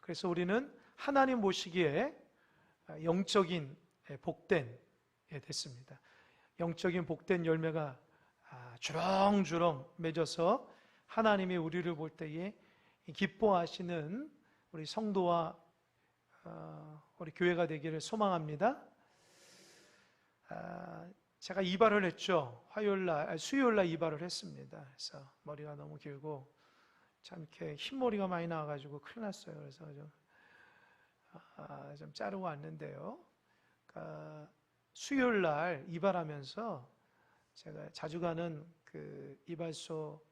그래서 우리는 하나님 보시기에 영적인 복된 됐습니다. 영적인 복된 열매가 주렁주렁 맺어서 하나님이 우리를 볼 때에 기뻐하시는 우리 성도와 우리 교회가 되기를 소망합니다. 제가 이발을 했죠. 수요일날 이발을 했습니다. 그래서 머리가 너무 길고 참 이렇게 흰머리가 많이 나와가지고 큰일 났어요. 그래서 좀 자르고 왔는데요. 그러니까 수요일날 이발하면서 제가 자주 가는 그 이발소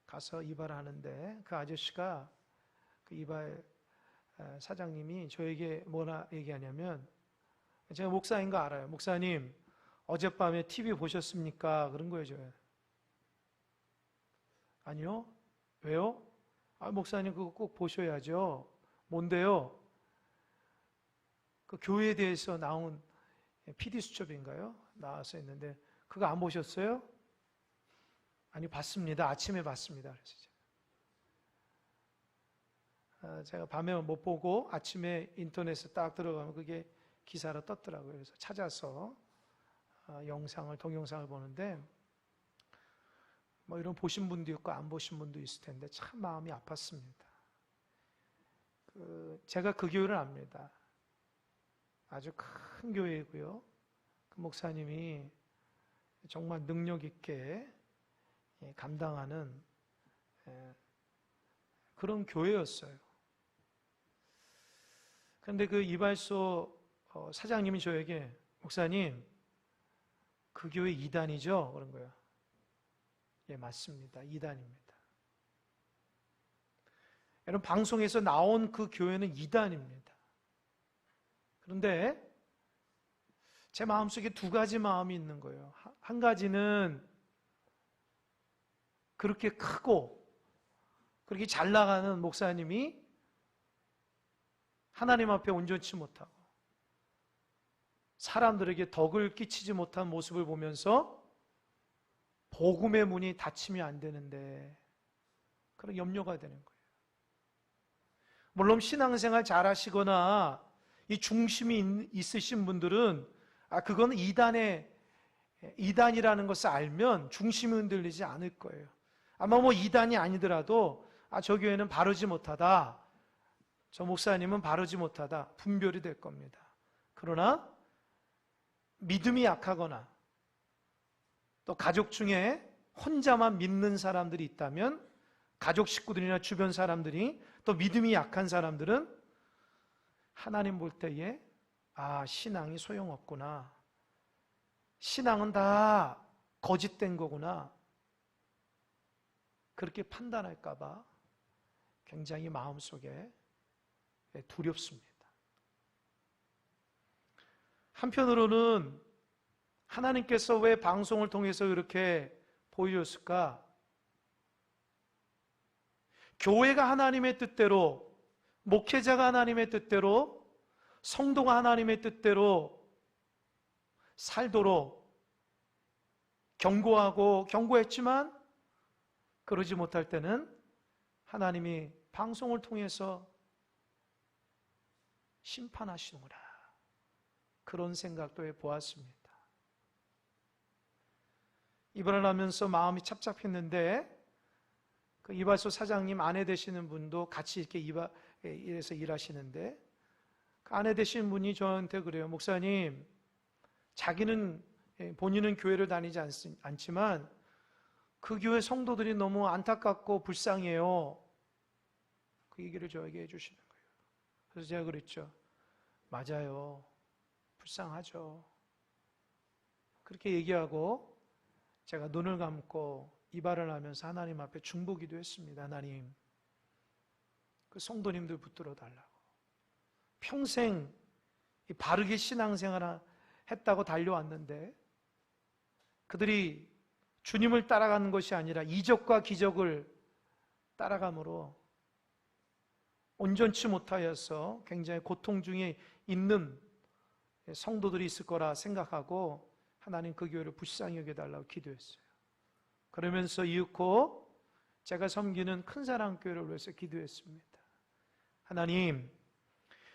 가서 이발하는데 그 아저씨가 그 이발 사장님이 저에게 뭐라 얘기하냐면, 제가 목사인 거 알아요. 목사님, 어젯밤에 TV 보셨습니까? 그런 거예요, 저는. 아니요. 왜요? 목사님 그거 꼭 보셔야죠. 뭔데요? 그 교회에 대해서 나온 PD수첩인가요? 나와서 있는데 그거 안 보셨어요? 아니, 봤습니다. 아침에 봤습니다. 그래서 제가 밤에 못 보고 아침에 인터넷에 딱 들어가면 그게 기사로 떴더라고요. 그래서 찾아서 동영상을 보는데 뭐 이런 보신 분도 있고 안 보신 분도 있을 텐데 참 마음이 아팠습니다. 제가 그 교회를 압니다. 아주 큰 교회이고요. 그 목사님이 정말 능력 있게 감당하는 그런 교회였어요. 그런데 그 이발소 사장님이 저에게, 목사님, 그 교회 이단이죠? 그런 거예요. 예, 맞습니다. 이단입니다. 여러분, 방송에서 나온 그 교회는 이단입니다. 그런데 제 마음속에 두 가지 마음이 있는 거예요. 한 가지는 그렇게 크고 그렇게 잘 나가는 목사님이 하나님 앞에 온전치 못하고 사람들에게 덕을 끼치지 못한 모습을 보면서 복음의 문이 닫히면 안 되는데 그런 염려가 되는 거예요. 물론 신앙생활 잘 하시거나 이 중심이 있으신 분들은 그건 이단이라는 것을 알면 중심이 흔들리지 않을 거예요. 아마 뭐 이단이 아니더라도 저 교회는 바르지 못하다, 저 목사님은 바르지 못하다, 분별이 될 겁니다. 그러나 믿음이 약하거나 또 가족 중에 혼자만 믿는 사람들이 있다면, 가족 식구들이나 주변 사람들이 또 믿음이 약한 사람들은 하나님 볼 때에 신앙이 소용없구나, 신앙은 다 거짓된 거구나, 그렇게 판단할까 봐 굉장히 마음속에 두렵습니다. 한편으로는 하나님께서 왜 방송을 통해서 이렇게 보여줬을까? 교회가 하나님의 뜻대로, 목회자가 하나님의 뜻대로, 성도가 하나님의 뜻대로 살도록 경고했지만 그러지 못할 때는 하나님이 방송을 통해서 심판하시는구나, 그런 생각도 해보았습니다. 이발을 하면서 마음이 착잡했는데 그 이발소 사장님 아내 되시는 분도 같이 이렇게 이발에서 일하시는데 그 아내 되시는 분이 저한테 그래요. 목사님, 본인은 교회를 다니지 않지만 그 교회 성도들이 너무 안타깝고 불쌍해요. 그 얘기를 저에게 해주시는 거예요. 그래서 제가 그랬죠. 맞아요. 불쌍하죠. 그렇게 얘기하고 제가 눈을 감고 이발을 하면서 하나님 앞에 중보기도 했습니다. 하나님, 그 성도님들 붙들어 달라고. 평생 바르게 신앙생활을 했다고 달려왔는데 그들이 주님을 따라가는 것이 아니라 이적과 기적을 따라감으로 온전치 못하여서 굉장히 고통 중에 있는 성도들이 있을 거라 생각하고 하나님 그 교회를 불쌍히 여겨달라고 기도했어요. 그러면서 이윽고 제가 섬기는 큰사랑교회를 위해서 기도했습니다. 하나님,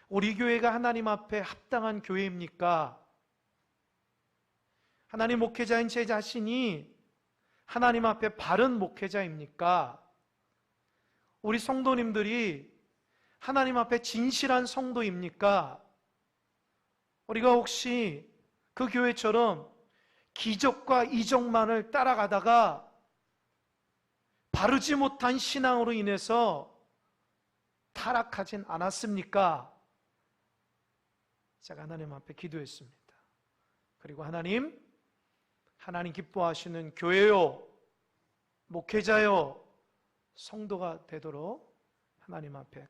우리 교회가 하나님 앞에 합당한 교회입니까? 하나님 목회자인 제 자신이 하나님 앞에 바른 목회자입니까? 우리 성도님들이 하나님 앞에 진실한 성도입니까? 우리가 혹시 그 교회처럼 기적과 이적만을 따라가다가 바르지 못한 신앙으로 인해서 타락하진 않았습니까? 제가 하나님 앞에 기도했습니다. 그리고 하나님 기뻐하시는 교회요, 목회자요, 성도가 되도록 하나님 앞에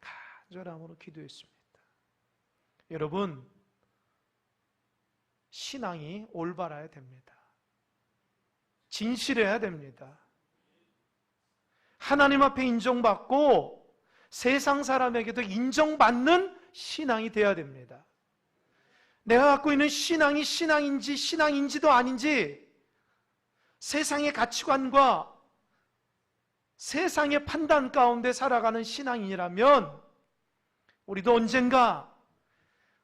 간절함으로 기도했습니다. 여러분, 신앙이 올바라야 됩니다. 진실해야 됩니다. 하나님 앞에 인정받고 세상 사람에게도 인정받는 신앙이 되어야 됩니다. 내가 갖고 있는 신앙이 신앙인지 신앙인지도 아닌지 세상의 가치관과 세상의 판단 가운데 살아가는 신앙인이라면 우리도 언젠가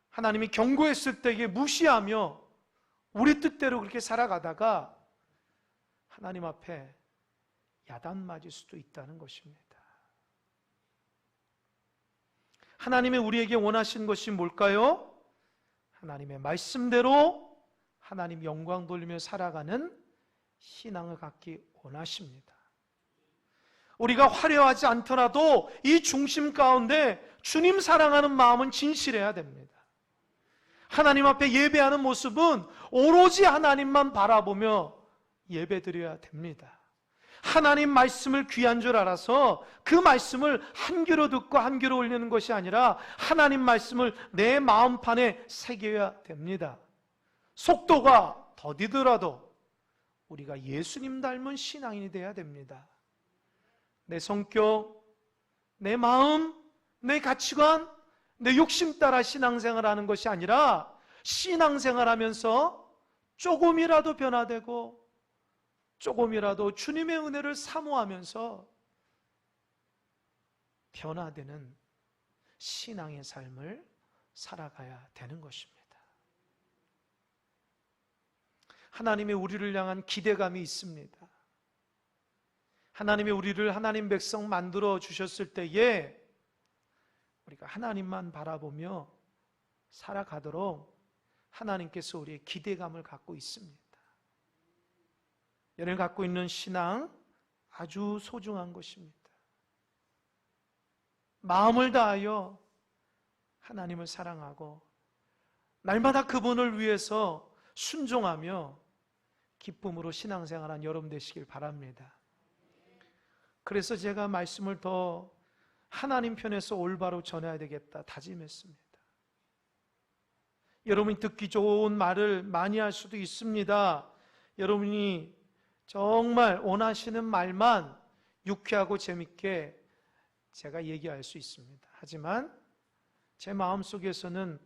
하나님이 경고했을 때에 무시하며 우리 뜻대로 그렇게 살아가다가 하나님 앞에 야단 맞을 수도 있다는 것입니다. 하나님이 우리에게 원하시는 것이 뭘까요? 하나님의 말씀대로 하나님 영광 돌리며 살아가는 신앙을 갖기 원하십니다. 우리가 화려하지 않더라도 이 중심 가운데 주님 사랑하는 마음은 진실해야 됩니다. 하나님 앞에 예배하는 모습은 오로지 하나님만 바라보며 예배드려야 됩니다. 하나님 말씀을 귀한 줄 알아서 그 말씀을 한 귀로 듣고 한 귀로 올리는 것이 아니라 하나님 말씀을 내 마음판에 새겨야 됩니다. 속도가 더디더라도 우리가 예수님 닮은 신앙인이 되어야 됩니다. 내 성격, 내 마음, 내 가치관, 내 욕심 따라 신앙생활하는 것이 아니라 신앙생활하면서 조금이라도 변화되고 조금이라도 주님의 은혜를 사모하면서 변화되는 신앙의 삶을 살아가야 되는 것입니다. 하나님이 우리를 향한 기대감이 있습니다. 하나님이 우리를 하나님 백성 만들어 주셨을 때에 우리가 하나님만 바라보며 살아가도록 하나님께서 우리의 기대감을 갖고 있습니다. 여러분이 갖고 있는 신앙 아주 소중한 것입니다. 마음을 다하여 하나님을 사랑하고 날마다 그분을 위해서 순종하며 기쁨으로 신앙생활한 여러분 되시길 바랍니다. 그래서 제가 말씀을 더 하나님 편에서 올바로 전해야 되겠다 다짐했습니다. 여러분이 듣기 좋은 말을 많이 할 수도 있습니다. 여러분이 정말 원하시는 말만 유쾌하고 재밌게 제가 얘기할 수 있습니다. 하지만 제 마음속에서는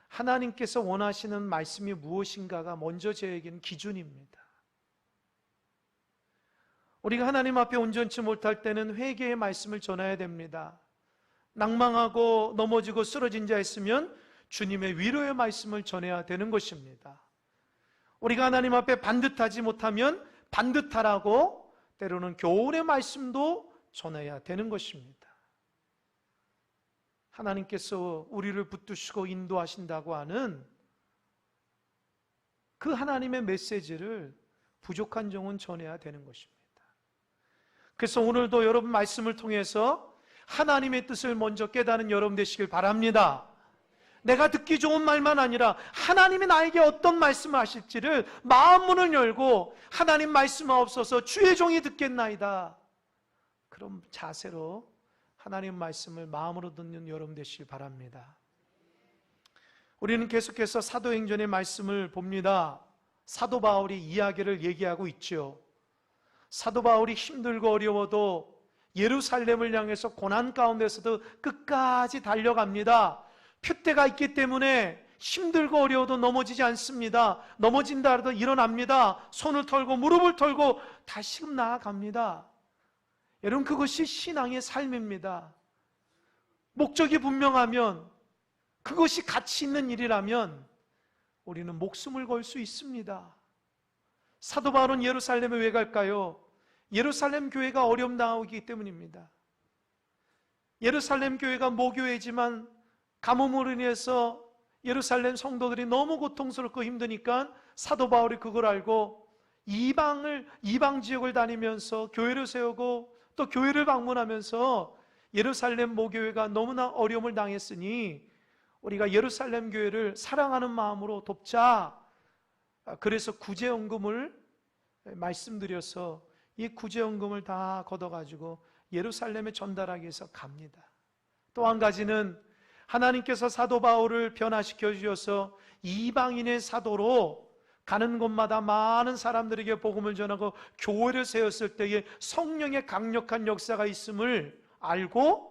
하나님께서 원하시는 말씀이 무엇인가가 먼저 저에게는 기준입니다. 우리가 하나님 앞에 온전치 못할 때는 회개의 말씀을 전해야 됩니다. 낭망하고 넘어지고 쓰러진 자 있으면 주님의 위로의 말씀을 전해야 되는 것입니다. 우리가 하나님 앞에 반듯하지 못하면 반듯하라고 때로는 교훈의 말씀도 전해야 되는 것입니다. 하나님께서 우리를 붙드시고 인도하신다고 하는 그 하나님의 메시지를 부족한 종은 전해야 되는 것입니다. 그래서 오늘도 여러분 말씀을 통해서 하나님의 뜻을 먼저 깨닫는 여러분 되시길 바랍니다. 내가 듣기 좋은 말만 아니라 하나님이 나에게 어떤 말씀을 하실지를 마음문을 열고 하나님 말씀하옵소서 주의 종이 듣겠나이다. 그런 자세로 하나님 말씀을 마음으로 듣는 여러분 되시길 바랍니다. 우리는 계속해서 사도행전의 말씀을 봅니다. 사도 바울이 이야기를 얘기하고 있죠. 사도 바울이 힘들고 어려워도 예루살렘을 향해서 고난 가운데서도 끝까지 달려갑니다. 표대가 있기 때문에 힘들고 어려워도 넘어지지 않습니다. 넘어진다 해도 일어납니다. 손을 털고 무릎을 털고 다시금 나아갑니다. 여러분, 그것이 신앙의 삶입니다. 목적이 분명하면 그것이 가치 있는 일이라면 우리는 목숨을 걸 수 있습니다. 사도 바울은 예루살렘에 왜 갈까요? 예루살렘 교회가 어려움 당하기 때문입니다. 예루살렘 교회가 모교회지만 가뭄으로 인해서 예루살렘 성도들이 너무 고통스럽고 힘드니까 사도 바울이 그걸 알고 이방 지역을 다니면서 교회를 세우고 또 교회를 방문하면서 예루살렘 모교회가 너무나 어려움을 당했으니 우리가 예루살렘 교회를 사랑하는 마음으로 돕자. 그래서 구제연금을 말씀드려서 이 구제연금을 다 걷어가지고 예루살렘에 전달하기 위해서 갑니다. 또 한 가지는 하나님께서 사도 바울을 변화시켜 주셔서 이방인의 사도로 가는 곳마다 많은 사람들에게 복음을 전하고 교회를 세웠을 때에 성령의 강력한 역사가 있음을 알고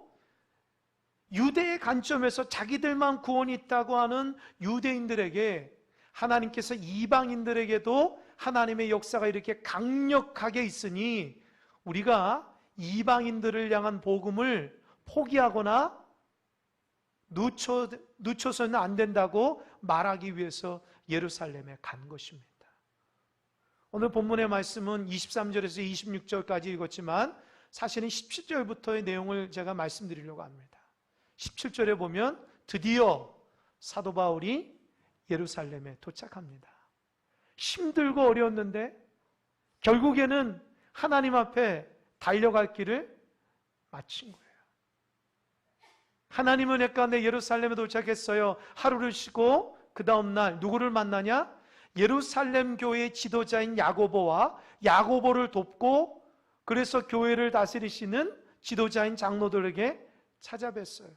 유대의 관점에서 자기들만 구원이 있다고 하는 유대인들에게 하나님께서 이방인들에게도 하나님의 역사가 이렇게 강력하게 있으니 우리가 이방인들을 향한 복음을 포기하거나 늦춰서는 안 된다고 말하기 위해서 예루살렘에 간 것입니다. 오늘 본문의 말씀은 23절에서 26절까지 읽었지만 사실은 17절부터의 내용을 제가 말씀드리려고 합니다. 17절에 보면 드디어 사도 바울이 예루살렘에 도착합니다. 힘들고 어려웠는데 결국에는 하나님 앞에 달려갈 길을 마친 거예요. 하나님은 은혜 가운데 예루살렘에 도착했어요. 하루를 쉬고 그 다음날 누구를 만나냐? 예루살렘 교회의 지도자인 야고보와 야고보를 돕고 그래서 교회를 다스리시는 지도자인 장로들에게 찾아뵀어요.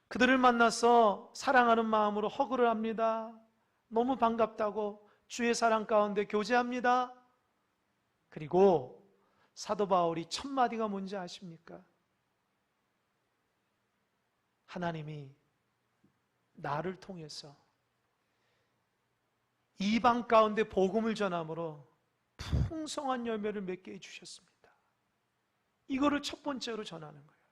그들을 만나서 사랑하는 마음으로 허그를 합니다. 너무 반갑다고 주의 사랑 가운데 교제합니다. 그리고 사도 바울이 첫 마디가 뭔지 아십니까? 하나님이 나를 통해서 이방 가운데 복음을 전함으로 풍성한 열매를 맺게 해주셨습니다. 이거를 첫 번째로 전하는 거예요.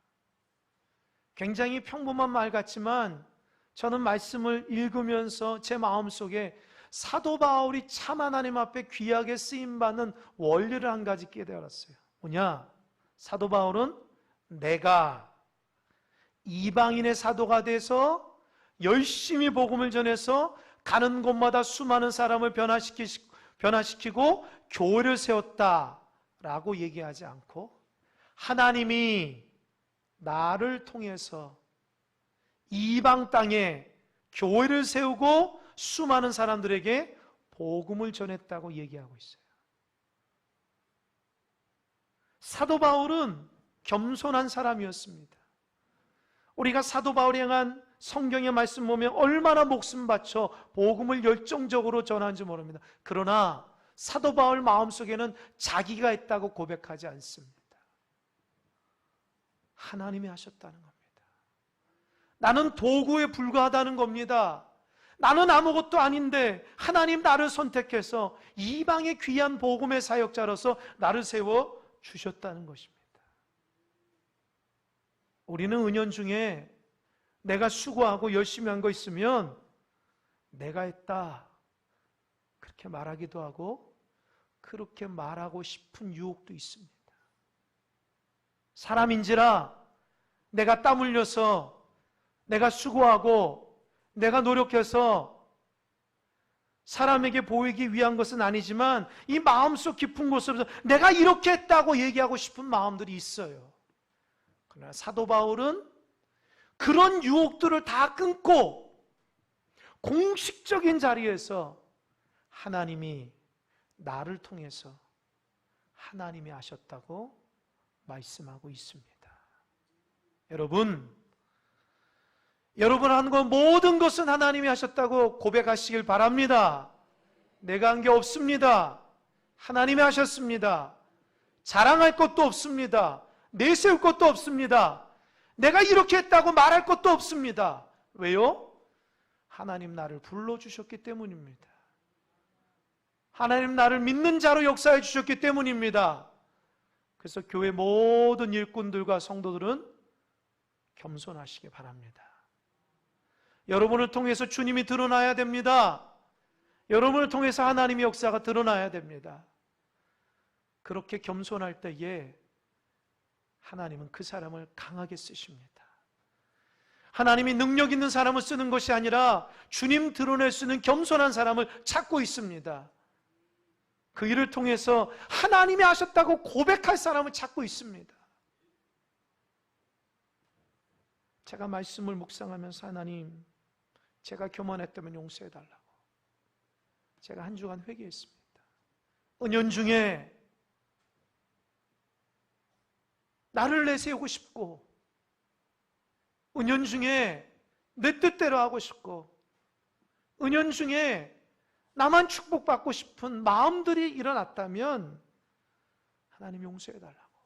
굉장히 평범한 말 같지만 저는 말씀을 읽으면서 제 마음속에 사도 바울이 참 하나님 앞에 귀하게 쓰임받는 원리를 한 가지 깨달았어요. 뭐냐? 사도 바울은 내가 이방인의 사도가 돼서 열심히 복음을 전해서 가는 곳마다 수많은 사람을 변화시키고 교회를 세웠다라고 얘기하지 않고 하나님이 나를 통해서 이방 땅에 교회를 세우고 수많은 사람들에게 복음을 전했다고 얘기하고 있어요. 사도 바울은 겸손한 사람이었습니다. 우리가 사도 바울이 향한 성경의 말씀 보면 얼마나 목숨 바쳐 복음을 열정적으로 전하는지 모릅니다. 그러나 사도 바울 마음속에는 자기가 했다고 고백하지 않습니다. 하나님이 하셨다는 겁니다. 나는 도구에 불과하다는 겁니다. 나는 아무것도 아닌데 하나님 나를 선택해서 이방의 귀한 복음의 사역자로서 나를 세워 주셨다는 것입니다. 우리는 은연중에 내가 수고하고 열심히 한 거 있으면 내가 했다 그렇게 말하기도 하고 그렇게 말하고 싶은 유혹도 있습니다. 사람인지라 내가 땀 흘려서 내가 수고하고 내가 노력해서 사람에게 보이기 위한 것은 아니지만 이 마음속 깊은 곳에서 내가 이렇게 했다고 얘기하고 싶은 마음들이 있어요. 그러나 사도 바울은 그런 유혹들을 다 끊고 공식적인 자리에서 하나님이 나를 통해서 하나님이 하셨다고 말씀하고 있습니다. 여러분 하는 것 모든 것은 하나님이 하셨다고 고백하시길 바랍니다. 내가 한 게 없습니다. 하나님이 하셨습니다. 자랑할 것도 없습니다. 내세울 것도 없습니다. 내가 이렇게 했다고 말할 것도 없습니다. 왜요? 하나님 나를 불러주셨기 때문입니다. 하나님 나를 믿는 자로 역사해 주셨기 때문입니다. 그래서 교회 모든 일꾼들과 성도들은 겸손하시기 바랍니다. 여러분을 통해서 주님이 드러나야 됩니다. 여러분을 통해서 하나님의 역사가 드러나야 됩니다. 그렇게 겸손할 때에 하나님은 그 사람을 강하게 쓰십니다. 하나님이 능력 있는 사람을 쓰는 것이 아니라 주님 드러낼 수 있는 겸손한 사람을 찾고 있습니다. 그 일을 통해서 하나님이 하셨다고 고백할 사람을 찾고 있습니다. 제가 말씀을 묵상하면서 하나님, 제가 교만했다면 용서해달라고 제가 한 주간 회개했습니다. 은연중에 나를 내세우고 싶고, 은연중에 내 뜻대로 하고 싶고, 은연중에 나만 축복받고 싶은 마음들이 일어났다면 하나님 용서해달라고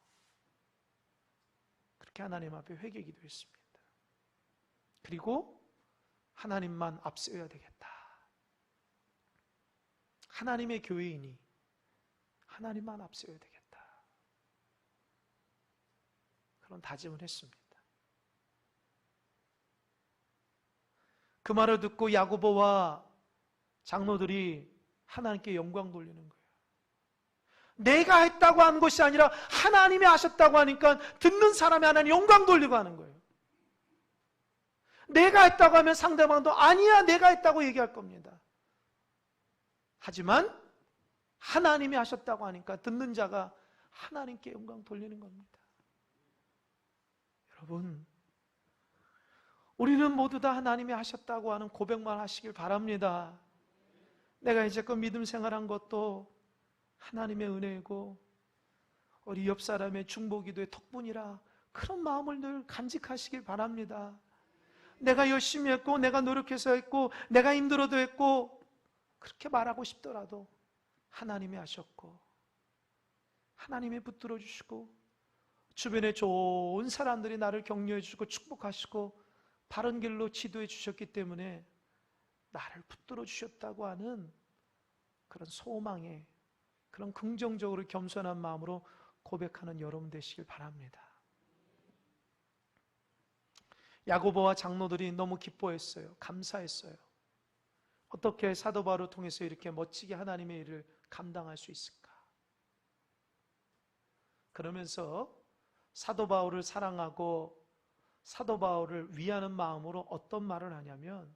그렇게 하나님 앞에 회개 기도했습니다. 그리고 하나님만 앞세워야 되겠다. 하나님의 교회이니 하나님만 앞세워야 되겠다. 그런 다짐을 했습니다. 그 말을 듣고 야고보와 장로들이 하나님께 영광 돌리는 거예요. 내가 했다고 하는 것이 아니라 하나님이 하셨다고 하니까 듣는 사람이 하나님 영광 돌리고 하는 거예요. 내가 했다고 하면 상대방도 아니야, 내가 했다고 얘기할 겁니다. 하지만 하나님이 하셨다고 하니까 듣는 자가 하나님께 영광 돌리는 겁니다. 여러분, 우리는 모두 다 하나님이 하셨다고 하는 고백만 하시길 바랍니다. 내가 이제껏 믿음 생활한 것도 하나님의 은혜이고 우리 옆 사람의 중보기도의 덕분이라 그런 마음을 늘 간직하시길 바랍니다. 내가 열심히 했고, 내가 노력해서 했고, 내가 힘들어도 했고, 그렇게 말하고 싶더라도 하나님이 하셨고, 하나님이 붙들어 주시고, 주변에 좋은 사람들이 나를 격려해 주시고 축복하시고 바른 길로 지도해 주셨기 때문에 나를 붙들어 주셨다고 하는 그런 소망에, 그런 긍정적으로 겸손한 마음으로 고백하는 여러분 되시길 바랍니다. 야고보와 장로들이 너무 기뻐했어요. 감사했어요. 어떻게 사도 바울을 통해서 이렇게 멋지게 하나님의 일을 감당할 수 있을까? 그러면서 사도 바울을 사랑하고 사도 바울을 위하는 마음으로 어떤 말을 하냐면,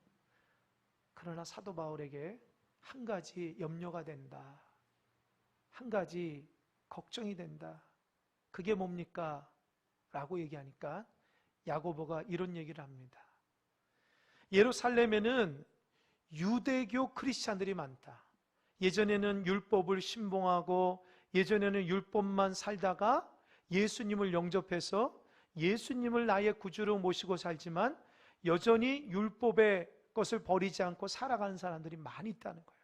그러나 사도 바울에게 한 가지 염려가 된다. 한 가지 걱정이 된다. 그게 뭡니까? 라고 얘기하니까 야고보가 이런 얘기를 합니다. 예루살렘에는 유대교 크리스찬들이 많다. 예전에는 율법을 신봉하고 예전에는 율법만 살다가 예수님을 영접해서 예수님을 나의 구주로 모시고 살지만 여전히 율법의 것을 버리지 않고 살아가는 사람들이 많이 있다는 거예요.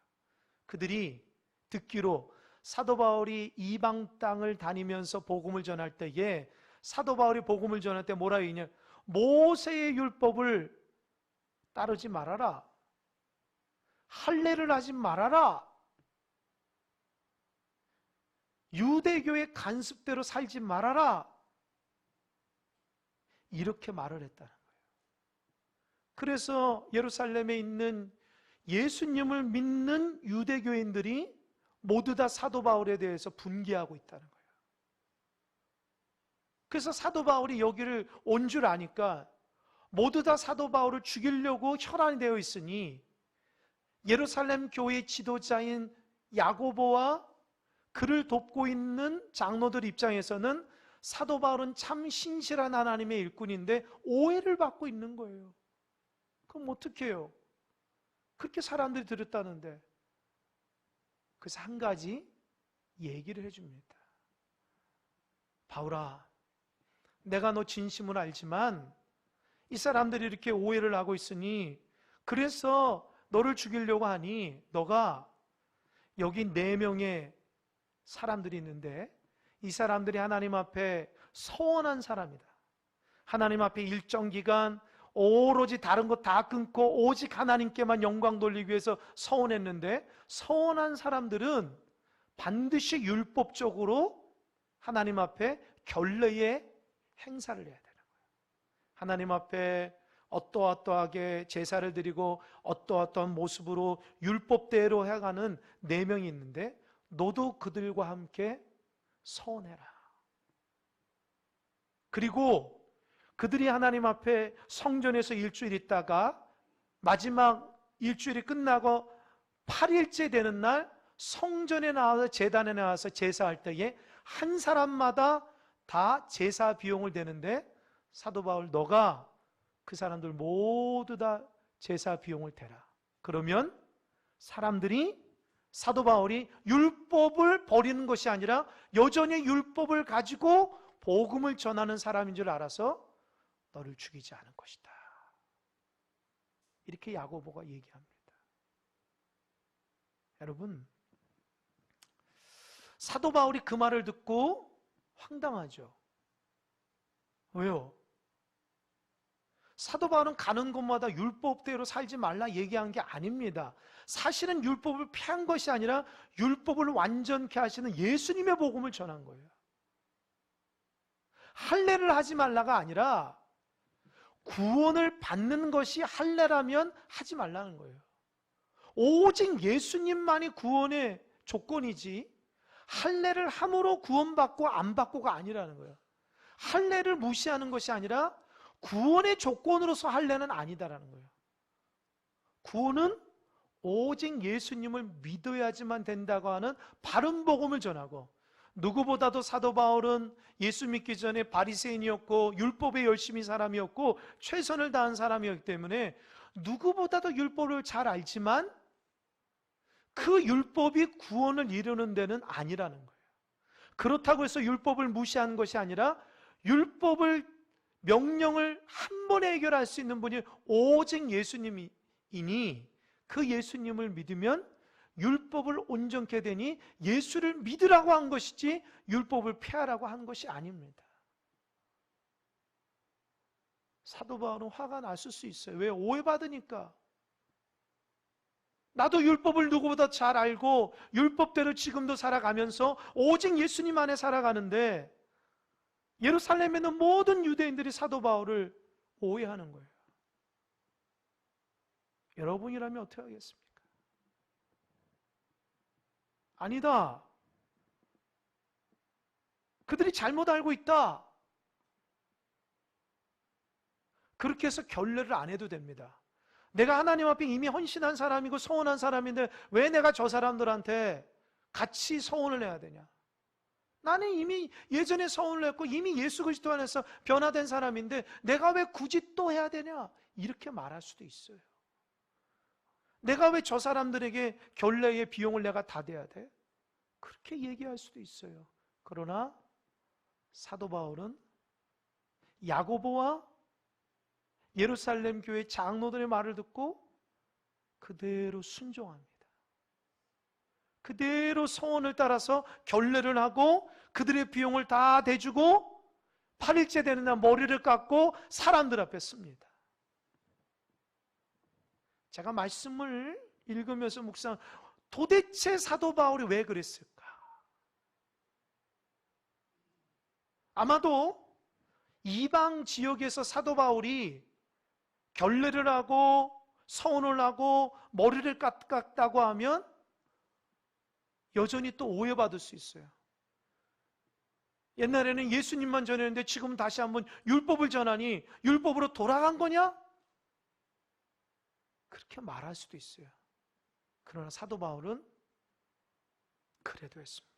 그들이 듣기로 사도 바울이 이방 땅을 다니면서 복음을 전할 때에 사도 바울이 복음을 전할 때 뭐라 얘기냐? 모세의 율법을 따르지 말아라. 할례를 하지 말아라. 유대교의 간습대로 살지 말아라. 이렇게 말을 했다는 거예요. 그래서 예루살렘에 있는 예수님을 믿는 유대교인들이 모두 다 사도 바울에 대해서 분개하고 있다는 거예요. 그래서 사도 바울이 여기를 온 줄 아니까 모두 다 사도 바울을 죽이려고 혈안이 되어 있으니 예루살렘 교회의 지도자인 야고보와 그를 돕고 있는 장로들 입장에서는 사도 바울은 참 신실한 하나님의 일꾼인데 오해를 받고 있는 거예요. 그럼 어떻게 해요? 그렇게 사람들이 들었다는데. 그래서 한 가지 얘기를 해줍니다. 바울아, 내가 너 진심을 알지만 이 사람들이 이렇게 오해를 하고 있으니 그래서 너를 죽이려고 하니 너가 여기 4명의 사람들이 있는데 이 사람들이 하나님 앞에 서원한 사람이다. 하나님 앞에 일정 기간 오로지 다른 것 다 끊고 오직 하나님께만 영광 돌리기 위해서 서원했는데, 서원한 사람들은 반드시 율법적으로 하나님 앞에 결례의 행사를 해야 되는 거예요. 하나님 앞에 어떠어떠하게 제사를 드리고 어떠어떠한 모습으로 율법대로 해가는 4명이 있는데 너도 그들과 함께 서원해라. 그리고 그들이 하나님 앞에 성전에서 일주일 있다가 마지막 일주일이 끝나고 8일째 되는 날 성전에 나와서 제단에 나와서 제사할 때에 한 사람마다 다 제사 비용을 대는데 사도 바울 너가 그 사람들 모두 다 제사 비용을 대라. 그러면 사람들이 사도 바울이 율법을 버리는 것이 아니라 여전히 율법을 가지고 복음을 전하는 사람인 줄 알아서 너를 죽이지 않을 것이다. 이렇게 야고보가 얘기합니다. 여러분, 사도 바울이 그 말을 듣고 황당하죠. 왜요? 사도 바울은 가는 곳마다 율법대로 살지 말라 얘기한 게 아닙니다. 사실은 율법을 폐한 것이 아니라 율법을 완전케 하시는 예수님의 복음을 전한 거예요. 할례를 하지 말라가 아니라 구원을 받는 것이 할례라면 하지 말라는 거예요. 오직 예수님만이 구원의 조건이지 할례를 함으로 구원받고 안 받고가 아니라는 거예요. 할례를 무시하는 것이 아니라 구원의 조건으로서 할례는 아니다라는 거예요. 구원은 오직 예수님을 믿어야지만 된다고 하는 바른 복음을 전하고, 누구보다도 사도 바울은 예수 믿기 전에 바리새인이었고 율법에 열심히 사람이었고 최선을 다한 사람이었기 때문에 누구보다도 율법을 잘 알지만 그 율법이 구원을 이루는 데는 아니라는 거예요. 그렇다고 해서 율법을 무시하는 것이 아니라 율법을 명령을 한 번에 해결할 수 있는 분이 오직 예수님이니 그 예수님을 믿으면 율법을 온전케 되니 예수를 믿으라고 한 것이지 율법을 폐하라고 한 것이 아닙니다. 사도 바울은 화가 났을 수 있어요. 왜? 오해받으니까. 나도 율법을 누구보다 잘 알고 율법대로 지금도 살아가면서 오직 예수님 안에 살아가는데 예루살렘에 있는 모든 유대인들이 사도 바울을 오해하는 거예요. 여러분이라면 어떻게 하겠습니까? 아니다. 그들이 잘못 알고 있다. 그렇게 해서 결례를 안 해도 됩니다. 내가 하나님 앞에 이미 헌신한 사람이고 서원한 사람인데 왜 내가 저 사람들한테 같이 서원을 해야 되냐? 나는 이미 예전에 서원을 했고 이미 예수 그리스도 안에서 변화된 사람인데 내가 왜 굳이 또 해야 되냐? 이렇게 말할 수도 있어요. 내가 왜 저 사람들에게 결례의 비용을 내가 다 대야 돼? 그렇게 얘기할 수도 있어요. 그러나 사도 바울은 야고보와 예루살렘 교회 장로들의 말을 듣고 그대로 순종합니다. 그대로 서원을 따라서 결례를 하고 그들의 비용을 다 대주고 8일째 되는 날 머리를 깎고 사람들 앞에 씁니다. 제가 말씀을 읽으면서 묵상, 도대체 사도 바울이 왜 그랬을까? 아마도 이방 지역에서 사도 바울이 결례를 하고 서원을 하고 머리를 깎았다고 하면 여전히 또 오해받을 수 있어요. 옛날에는 예수님만 전했는데 지금 다시 한번 율법을 전하니 율법으로 돌아간 거냐? 그렇게 말할 수도 있어요. 그러나 사도 바울은 그래도 했습니다.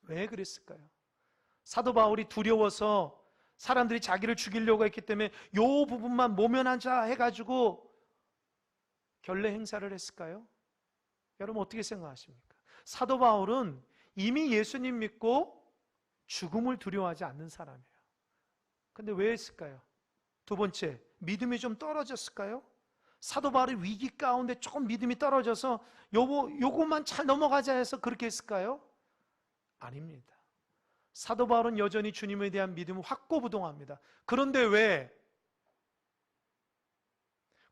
왜 그랬을까요? 사도 바울이 두려워서 사람들이 자기를 죽이려고 했기 때문에 요 부분만 모면하자 해가지고 결례 행사를 했을까요? 여러분 어떻게 생각하십니까? 사도 바울은 이미 예수님 믿고 죽음을 두려워하지 않는 사람이에요. 근데 왜 했을까요? 두 번째, 믿음이 좀 떨어졌을까요? 사도 바울이 위기 가운데 조금 믿음이 떨어져서 요것만 잘 넘어가자 해서 그렇게 했을까요? 아닙니다. 사도 바울은 여전히 주님에 대한 믿음은 확고부동합니다. 그런데 왜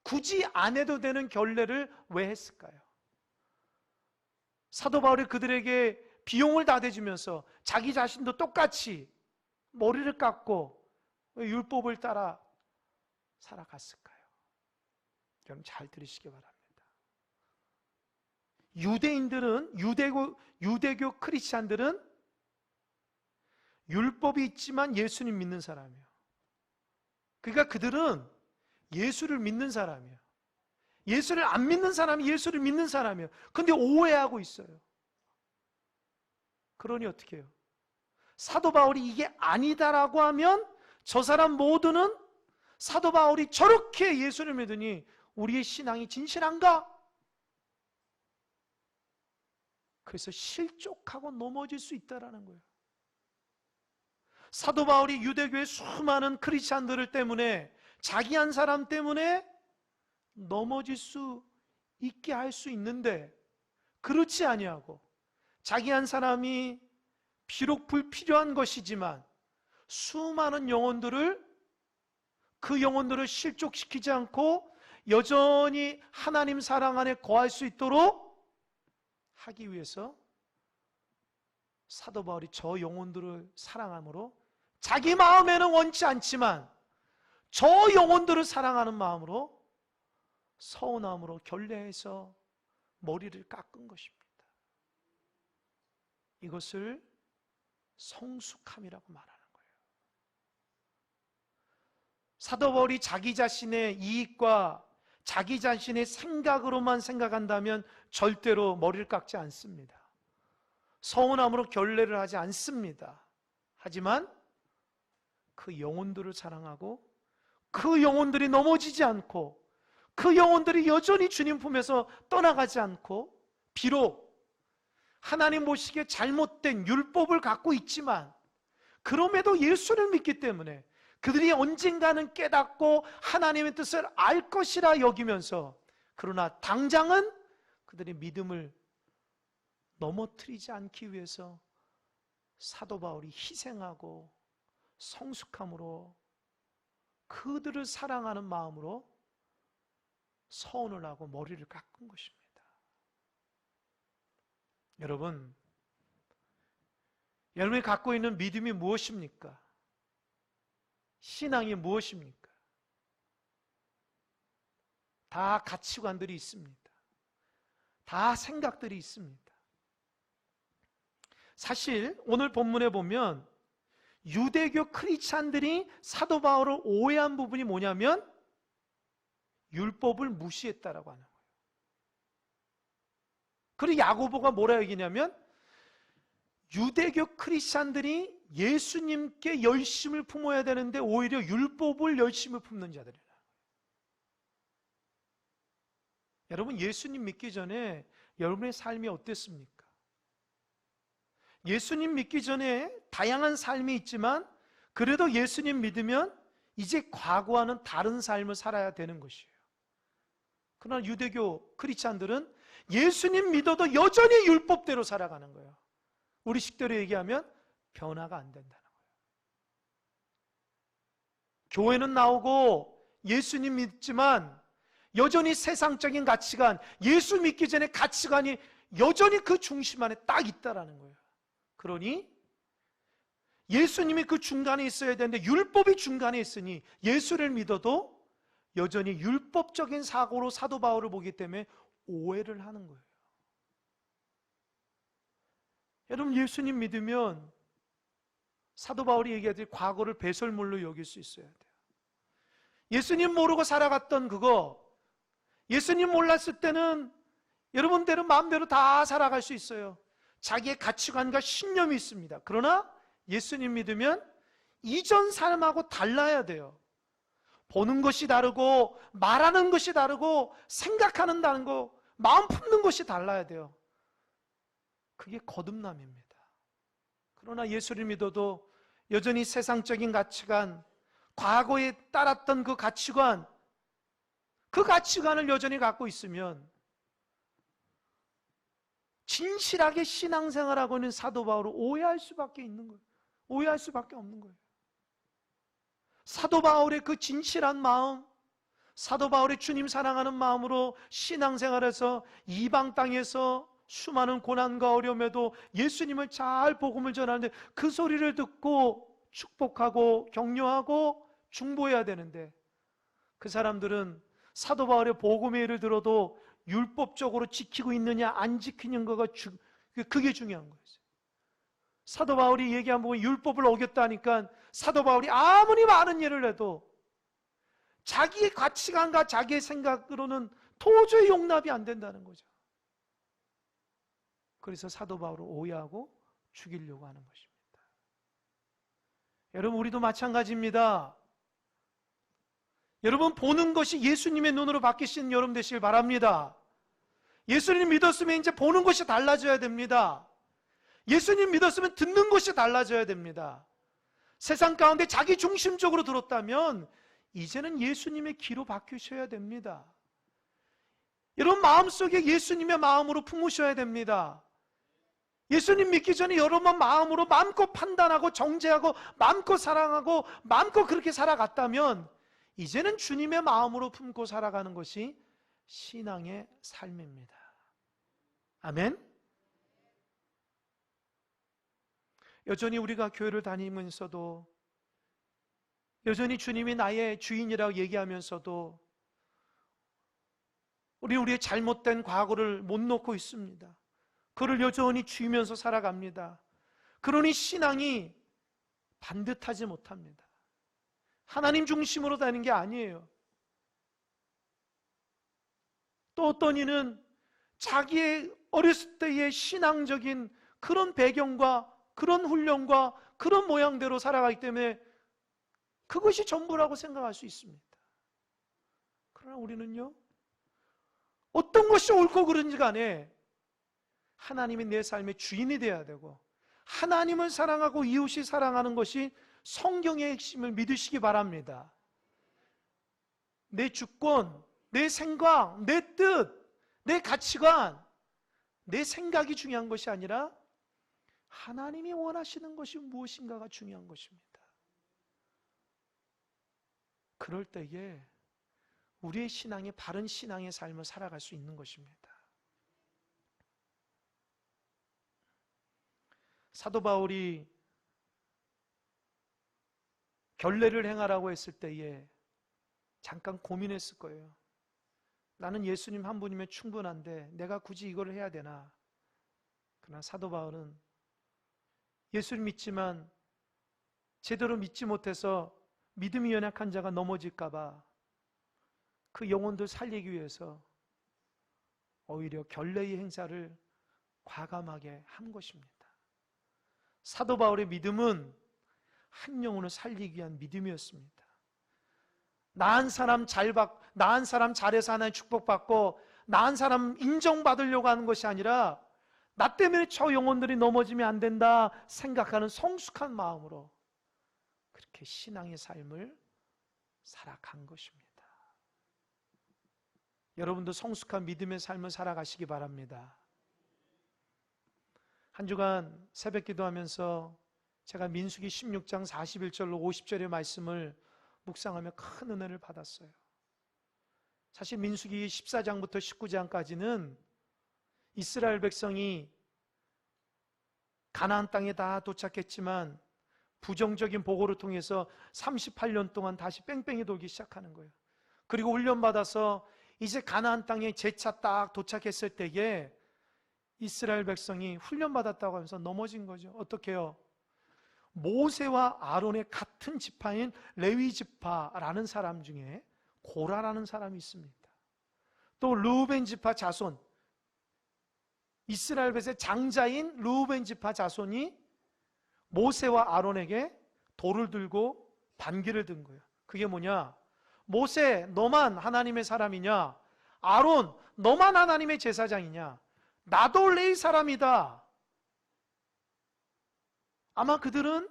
굳이 안 해도 되는 결례를 왜 했을까요? 사도 바울이 그들에게 비용을 다 대주면서 자기 자신도 똑같이 머리를 깎고 왜 율법을 따라 살아갔을까요? 여러분 잘 들으시기 바랍니다. 유대인들은, 유대교 크리스찬들은 율법이 있지만 예수님 믿는 사람이에요. 그러니까 그들은 예수를 믿는 사람이에요. 예수를 안 믿는 사람이 예수를 믿는 사람이에요. 근데 오해하고 있어요. 그러니 어떻게 해요? 사도 바울이 이게 아니다라고 하면 저 사람 모두는 사도 바울이 저렇게 예수를 믿으니 우리의 신앙이 진실한가? 그래서 실족하고 넘어질 수 있다라는 거예요. 사도 바울이 유대교의 수많은 크리스찬들 때문에, 자기 한 사람 때문에 넘어질 수 있게 할 수 있는데, 그렇지 아니하고 자기 한 사람이 비록 불필요한 것이지만 수많은 영혼들을, 그 영혼들을 실족시키지 않고 여전히 하나님 사랑 안에 거할 수 있도록 하기 위해서 사도 바울이 저 영혼들을 사랑함으로, 자기 마음에는 원치 않지만 저 영혼들을 사랑하는 마음으로 서운함으로 결례해서 머리를 깎은 것입니다. 이것을 성숙함이라고 말하는 거예요. 사도 바울이 자기 자신의 이익과 자기 자신의 생각으로만 생각한다면 절대로 머리를 깎지 않습니다. 서운함으로 결례를 하지 않습니다. 하지만 그 영혼들을 사랑하고 그 영혼들이 넘어지지 않고 그 영혼들이 여전히 주님 품에서 떠나가지 않고, 비록 하나님 보시기에 잘못된 율법을 갖고 있지만 그럼에도 예수를 믿기 때문에 그들이 언젠가는 깨닫고 하나님의 뜻을 알 것이라 여기면서, 그러나 당장은 그들의 믿음을 넘어뜨리지 않기 위해서 사도 바울이 희생하고 성숙함으로 그들을 사랑하는 마음으로 서운을 하고 머리를 깎은 것입니다. 여러분, 여러분이 갖고 있는 믿음이 무엇입니까? 신앙이 무엇입니까? 다 가치관들이 있습니다. 다 생각들이 있습니다. 사실 오늘 본문에 보면 유대교 크리스찬들이 사도 바울을 오해한 부분이 뭐냐면 율법을 무시했다라고 하는 거예요. 그리고 야고보가 뭐라 얘기냐면 유대교 크리스찬들이 예수님께 열심을 품어야 되는데 오히려 율법을 열심을 품는 자들이라. 여러분, 예수님 믿기 전에 여러분의 삶이 어땠습니까? 예수님 믿기 전에 다양한 삶이 있지만 그래도 예수님 믿으면 이제 과거와는 다른 삶을 살아야 되는 것이에요. 그러나 유대교 크리스찬들은 예수님 믿어도 여전히 율법대로 살아가는 거예요. 우리 식대로 얘기하면 변화가 안 된다는 거예요. 교회는 나오고 예수님 믿지만 여전히 세상적인 가치관, 예수 믿기 전에 가치관이 여전히 그 중심 안에 딱 있다라는 거예요. 그러니 예수님이 그 중간에 있어야 되는데 율법이 중간에 있으니 예수를 믿어도 여전히 율법적인 사고로 사도 바울을 보기 때문에 오해를 하는 거예요. 여러분, 예수님 믿으면 사도 바울이 얘기하듯이 과거를 배설물로 여길 수 있어야 돼요. 예수님 모르고 살아갔던 그거, 예수님 몰랐을 때는 여러분대로 마음대로 다 살아갈 수 있어요. 자기의 가치관과 신념이 있습니다. 그러나 예수님 믿으면 이전 삶하고 달라야 돼요. 보는 것이 다르고 말하는 것이 다르고 생각하는 다른 거, 마음 품는 것이 달라야 돼요. 그게 거듭남입니다. 그러나 예수를 믿어도 여전히 세상적인 가치관, 과거에 따랐던 그 가치관을 여전히 갖고 있으면 진실하게 신앙생활하고 있는 사도 바울을 오해할 수밖에 있는 거예요. 오해할 수밖에 없는 거예요. 사도 바울의 그 진실한 마음, 사도 바울의 주님 사랑하는 마음으로 신앙생활에서 이방 땅에서 수많은 고난과 어려움에도 예수님을 잘 복음을 전하는데 그 소리를 듣고 축복하고 격려하고 중보해야 되는데 그 사람들은 사도 바울의 복음의 예를 들어도 율법적으로 지키고 있느냐 안 지키는 거가 그게 중요한 거예요. 사도 바울이 얘기한 부분 율법을 어겼다니까 사도 바울이 아무리 많은 예를 해도 자기의 가치관과 자기의 생각으로는 도저히 용납이 안 된다는 거죠. 그래서 사도 바울을 오해하고 죽이려고 하는 것입니다. 여러분, 우리도 마찬가지입니다. 여러분, 보는 것이 예수님의 눈으로 바뀌시는 여러분 되시길 바랍니다. 예수님 믿었으면 이제 보는 것이 달라져야 됩니다. 예수님 믿었으면 듣는 것이 달라져야 됩니다. 세상 가운데 자기 중심적으로 들었다면 이제는 예수님의 귀로 바뀌셔야 됩니다. 여러분 마음속에 예수님의 마음으로 품으셔야 됩니다. 예수님 믿기 전에 여러분 마음으로 마음껏 판단하고 정죄하고 마음껏 사랑하고 마음껏 그렇게 살아갔다면 이제는 주님의 마음으로 품고 살아가는 것이 신앙의 삶입니다. 아멘. 여전히 우리가 교회를 다니면서도 여전히 주님이 나의 주인이라고 얘기하면서도 우리의 잘못된 과거를 못 놓고 있습니다. 그를 여전히 쥐면서 살아갑니다. 그러니 신앙이 반듯하지 못합니다. 하나님 중심으로 다니는 게 아니에요. 또 어떤 이는 자기의 어렸을 때의 신앙적인 그런 배경과 그런 훈련과 그런 모양대로 살아가기 때문에 그것이 전부라고 생각할 수 있습니다. 그러나 우리는요, 어떤 것이 옳고 그른지 간에 하나님이 내 삶의 주인이 되어야 되고 하나님을 사랑하고 이웃이 사랑하는 것이 성경의 핵심을 믿으시기 바랍니다. 내 주권, 내 생각, 내 뜻, 내 가치관, 내 생각이 중요한 것이 아니라 하나님이 원하시는 것이 무엇인가가 중요한 것입니다. 그럴 때에 우리의 신앙이 바른 신앙의 삶을 살아갈 수 있는 것입니다. 사도 바울이 결례를 행하라고 했을 때에 잠깐 고민했을 거예요. 나는 예수님 한 분이면 충분한데 내가 굳이 이걸 해야 되나? 그러나 사도 바울은 예수를 믿지만 제대로 믿지 못해서 믿음이 연약한 자가 넘어질까 봐 그 영혼들 살리기 위해서 오히려 결례의 행사를 과감하게 한 것입니다. 사도 바울의 믿음은 한 영혼을 살리기 위한 믿음이었습니다. 나은 사람 잘해서 하나님 축복받고 나은 사람 인정받으려고 하는 것이 아니라 나 때문에 저 영혼들이 넘어지면 안 된다 생각하는 성숙한 마음으로 그렇게 신앙의 삶을 살아간 것입니다. 여러분도 성숙한 믿음의 삶을 살아가시기 바랍니다. 한 주간 새벽 기도하면서 제가 민수기 16장 41절로 50절의 말씀을 묵상하며 큰 은혜를 받았어요. 사실 민수기 14장부터 19장까지는 이스라엘 백성이 가나안 땅에 다 도착했지만 부정적인 보고를 통해서 38년 동안 다시 뺑뺑이 돌기 시작하는 거예요. 그리고 훈련받아서 이제 가나안 땅에 재차 딱 도착했을 때에 이스라엘 백성이 훈련받았다고 하면서 넘어진 거죠. 어떻게 해요? 모세와 아론의 같은 지파인 레위 지파라는 사람 중에 고라라는 사람이 있습니다. 또 르우벤 지파 자손, 이스라엘 백성의 장자인 르우벤 지파 자손이 모세와 아론에게 돌을 들고 반기를 든 거예요. 그게 뭐냐? 모세, 너만 하나님의 사람이냐? 아론, 너만 하나님의 제사장이냐? 나도 레위 사람이다. 아마 그들은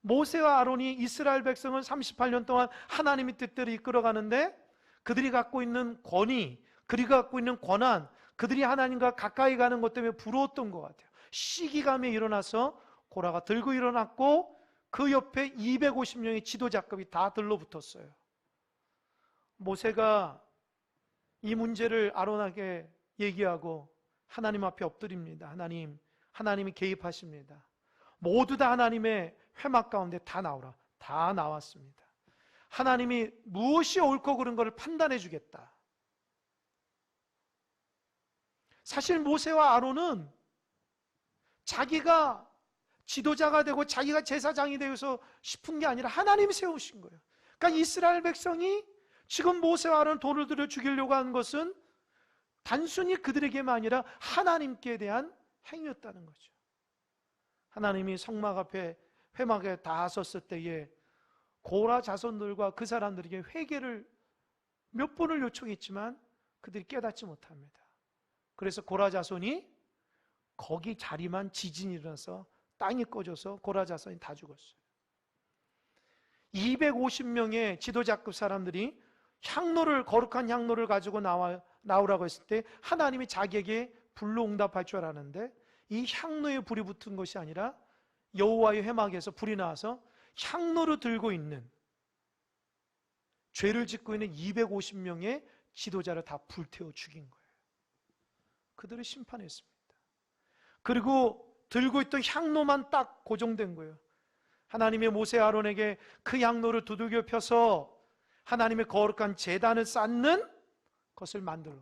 모세와 아론이 이스라엘 백성을 38년 동안 하나님의 뜻대로 이끌어가는데 그들이 갖고 있는 권위, 그들이 갖고 있는 권한, 그들이 하나님과 가까이 가는 것 때문에 부러웠던 것 같아요. 시기감에 일어나서 고라가 들고 일어났고 그 옆에 250명의 지도자급이 다 들러붙었어요. 모세가 이 문제를 아론에게 얘기하고 하나님 앞에 엎드립니다. 하나님이 개입하십니다. 모두 다 하나님의 회막 가운데 다 나오라. 다 나왔습니다. 하나님이 무엇이 옳고 그른 것을 판단해 주겠다. 사실 모세와 아론은 자기가 지도자가 되고 자기가 제사장이 되어서 싶은 게 아니라 하나님이 세우신 거예요. 그러니까 이스라엘 백성이 지금 모세와 아론 돌을 들여 죽이려고 하는 것은 단순히 그들에게만 아니라 하나님께 대한 행위였다는 거죠. 하나님이 성막 앞에 회막에 다 섰을 때에 고라 자손들과 그 사람들에게 회개를 몇 번을 요청했지만 그들이 깨닫지 못합니다. 그래서 고라 자손이 거기 자리만 지진이 일어나서 땅이 꺼져서 고라 자손이 다 죽었어요. 250명의 지도자급 사람들이 거룩한 향로를 가지고 나오라고 했을 때 하나님이 자기에게 불로 응답할 줄 알았는데 이 향로에 불이 붙은 것이 아니라 여호와의 회막에서 불이 나와서 향로를 들고 있는, 죄를 짓고 있는 250명의 지도자를 다 불태워 죽인 거예요. 그들을 심판했습니다. 그리고 들고 있던 향로만 딱 고정된 거예요. 하나님의 모세 아론에게 그 향로를 두들겨 펴서 하나님의 거룩한 제단을 쌓는 것을 만들어.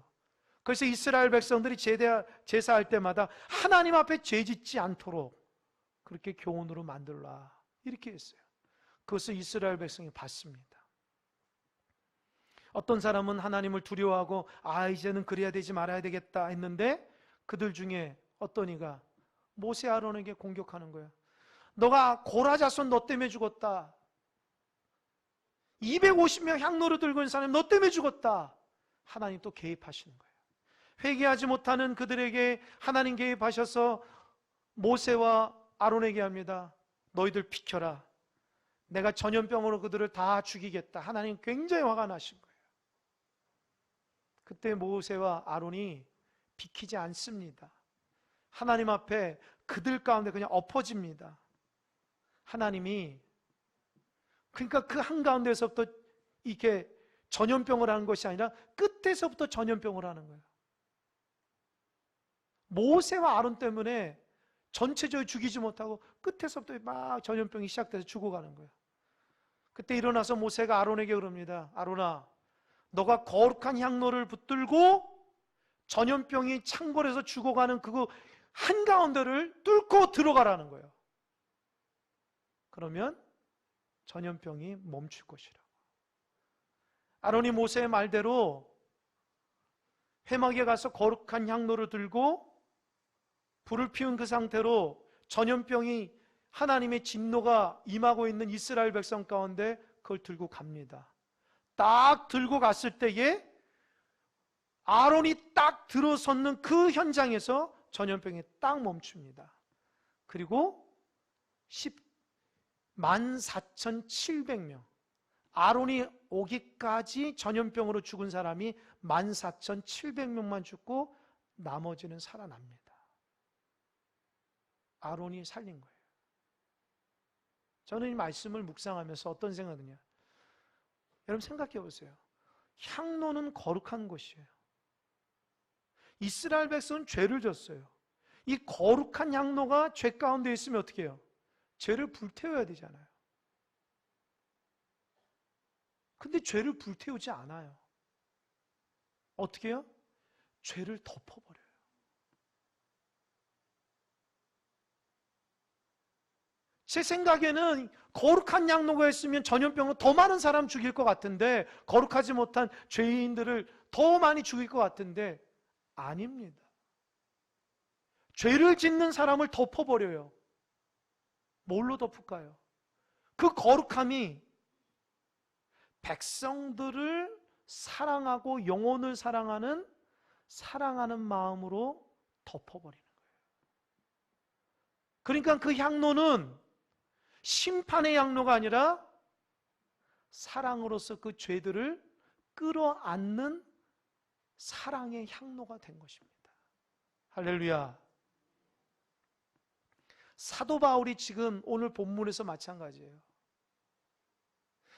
그래서 이스라엘 백성들이 제사할 때마다 하나님 앞에 죄 짓지 않도록 그렇게 교훈으로 만들라, 이렇게 했어요. 그것을 이스라엘 백성이 받습니다. 어떤 사람은 하나님을 두려워하고 이제는 그래야 되지 말아야 되겠다 했는데 그들 중에 어떤 이가 모세 아론에게 공격하는 거예요. 너가 고라 자손 너 때문에 죽었다. 250명 향로를 들고 있는 사람이 너 때문에 죽었다. 하나님 또 개입하시는 거예요. 회개하지 못하는 그들에게 하나님 개입하셔서 모세와 아론에게 합니다. 너희들 비켜라. 내가 전염병으로 그들을 다 죽이겠다. 하나님 굉장히 화가 나신 거예요. 그때 모세와 아론이 비키지 않습니다. 하나님 앞에 그들 가운데 그냥 엎어집니다. 하나님이, 그러니까 그 한가운데서부터 이렇게 전염병을 하는 것이 아니라 끝에서부터 전염병을 하는 거예요. 모세와 아론 때문에 전체적으로 죽이지 못하고 끝에서부터 막 전염병이 시작돼서 죽어가는 거예요. 그때 일어나서 모세가 아론에게 그럽니다. 아론아, 너가 거룩한 향로를 붙들고 전염병이 창궐해서 죽어가는 그 한가운데를 뚫고 들어가라는 거예요. 그러면 전염병이 멈출 것이라고. 아론이 모세의 말대로 회막에 가서 거룩한 향로를 들고 불을 피운 그 상태로 전염병이, 하나님의 진노가 임하고 있는 이스라엘 백성 가운데 그걸 들고 갑니다. 딱 들고 갔을 때에 아론이 딱 들어섰는 그 현장에서 전염병이 딱 멈춥니다. 그리고 14,700명, 아론이 오기까지 전염병으로 죽은 사람이 14,700명만 죽고 나머지는 살아납니다. 아론이 살린 거예요. 저는 이 말씀을 묵상하면서 어떤 생각이 드냐, 여러분 생각해 보세요. 향로는 거룩한 것이에요. 이스라엘 백성은 죄를 졌어요. 이 거룩한 향로가 죄 가운데 있으면 어떻게 해요? 죄를 불태워야 되잖아요. 근데 죄를 불태우지 않아요. 어떻게 해요? 죄를 덮어버려요. 제 생각에는 거룩한 향로가 있으면 전염병은 더 많은 사람 죽일 것 같은데, 거룩하지 못한 죄인들을 더 많이 죽일 것 같은데 아닙니다. 죄를 짓는 사람을 덮어버려요. 뭘로 덮을까요? 그 거룩함이 백성들을 사랑하고 영혼을 사랑하는 마음으로 덮어버리는 거예요. 그러니까 그 향로는 심판의 향로가 아니라 사랑으로서 그 죄들을 끌어안는 사랑의 향로가 된 것입니다. 할렐루야. 사도 바울이 지금 오늘 본문에서 마찬가지예요.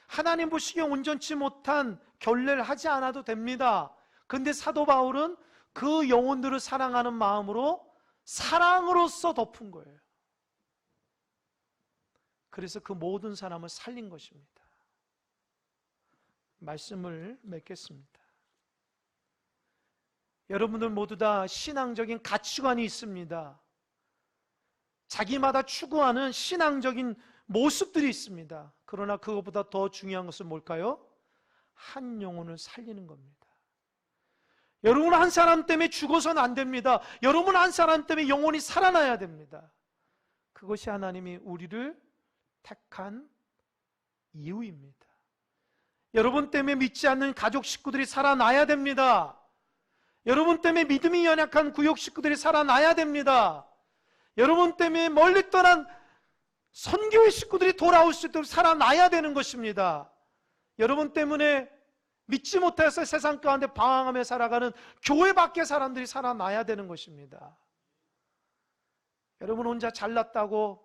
하나님 보시기에 온전치 못한 결례를 하지 않아도 됩니다. 그런데 사도 바울은 그 영혼들을 사랑하는 마음으로 사랑으로서 덮은 거예요. 그래서 그 모든 사람을 살린 것입니다. 말씀을 맺겠습니다. 여러분들 모두 다 신앙적인 가치관이 있습니다. 자기마다 추구하는 신앙적인 모습들이 있습니다. 그러나 그것보다 더 중요한 것은 뭘까요? 한 영혼을 살리는 겁니다. 여러분 한 사람 때문에 죽어서는 안 됩니다. 여러분 한 사람 때문에 영혼이 살아나야 됩니다. 그것이 하나님이 우리를 택한 이유입니다. 여러분 때문에 믿지 않는 가족 식구들이 살아나야 됩니다. 여러분 때문에 믿음이 연약한 구역 식구들이 살아나야 됩니다. 여러분 때문에 멀리 떠난 선교의 식구들이 돌아올 수 있도록 살아나야 되는 것입니다. 여러분 때문에 믿지 못해서 세상 가운데 방황하며 살아가는 교회 밖의 사람들이 살아나야 되는 것입니다. 여러분 혼자 잘났다고,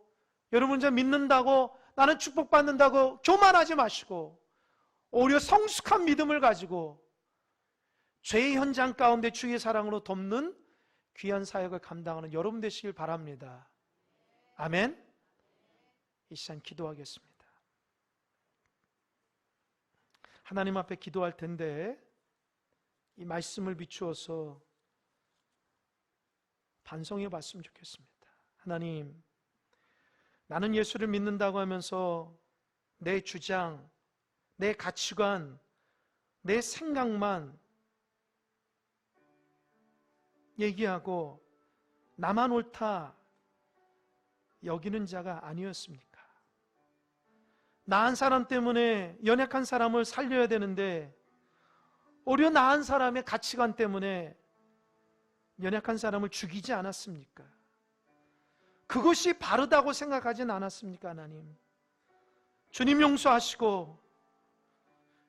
여러분 혼자 믿는다고, 나는 축복받는다고 교만하지 마시고 오히려 성숙한 믿음을 가지고 죄의 현장 가운데 주의 사랑으로 돕는 귀한 사역을 감당하는 여러분 되시길 바랍니다. 아멘. 이 시간 기도하겠습니다. 하나님 앞에 기도할 텐데 이 말씀을 비추어서 반성해 봤으면 좋겠습니다. 하나님, 나는 예수를 믿는다고 하면서 내 주장, 내 가치관, 내 생각만 얘기하고 나만 옳다 여기는 자가 아니었습니까? 나한 사람 때문에 연약한 사람을 살려야 되는데 오히려 나한 사람의 가치관 때문에 연약한 사람을 죽이지 않았습니까? 그것이 바르다고 생각하진 않았습니까, 하나님? 주님 용서하시고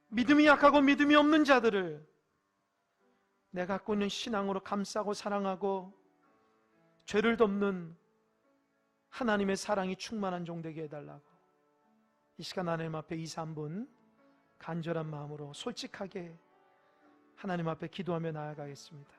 믿음이 약하고 믿음이 없는 자들을 내가 갖고 있는 신앙으로 감싸고 사랑하고 죄를 덮는 하나님의 사랑이 충만한 종 되게 해달라고 이 시간 하나님 앞에 2, 3분 간절한 마음으로 솔직하게 하나님 앞에 기도하며 나아가겠습니다.